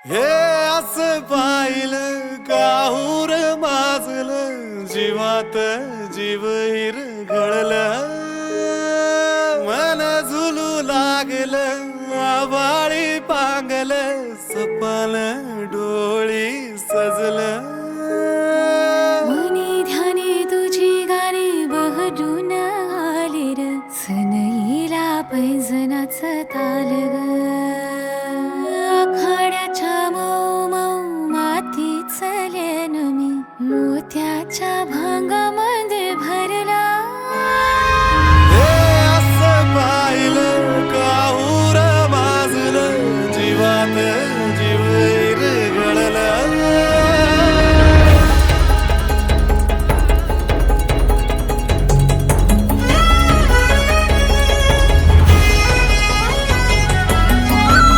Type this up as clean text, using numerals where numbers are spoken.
हे असं पाहिलं काहूर माजलं जीवात जीव हिरघळलं मन झुलू लागलं आभाळी पांगलं सपन डोळी सजलं